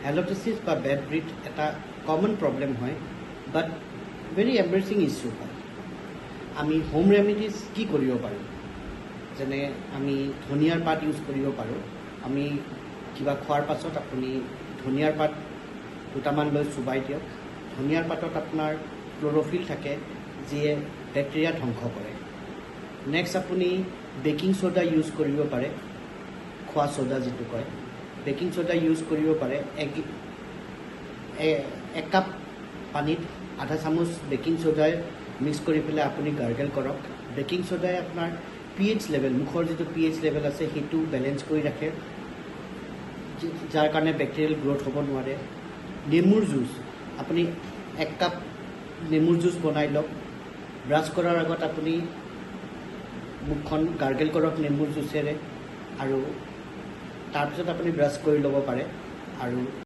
হেলথেচিছ বা bed breath এটা common problem হয়, বাট ভেৰি এম্বাৰেছিং ইছ্যু হয়। আমি হোম ৰেমেডিজ কি কৰিব পাৰোঁ? যেনে আমি ধনিয়াৰ পাত ইউজ কৰিব পাৰোঁ। আমি কিবা খোৱাৰ পাছত আপুনি ধনিয়াৰ পাত দুটামান লৈ চুবাই দিয়ক। ধনিয়াৰ পাতত আপোনাৰ ক্ল'ৰ'ফিল থাকে, যিয়ে বেক্টেৰিয়া ধ্বংস কৰে। নেক্সট আপুনি বেকিং ছ'ডা ইউজ কৰিব পাৰে, খোৱা ছ'ডা যিটো কয়। বেকিং ছ'ডা ইউজ কৰিব পাৰে। এক কাপ পানীত আধা চামুচ বেকিং ছ'ডাই মিক্স কৰি পেলাই আপুনি গাৰ্গেল কৰক। বেকিং ছ'ডাই আপোনাৰ pH লেভেল, মুখৰ যিটো pH লেভেল আছে সেইটো বেলেঞ্চ কৰি ৰাখে, যাৰ কাৰণে বেক্টেৰিয়েল গ্ৰ'থ হ'ব নোৱাৰে। নেমুৰ জুচ, আপুনি এক কাপ নেমুৰ জুচ বনাই লওক। ব্ৰাছ কৰাৰ আগত আপুনি মুখখন গাৰ্গেল কৰক নেমুৰ জুচেৰে, আৰু তাৰপিছত আপুনি ব্ৰাছ কৰি ল'ব পাৰে। আৰু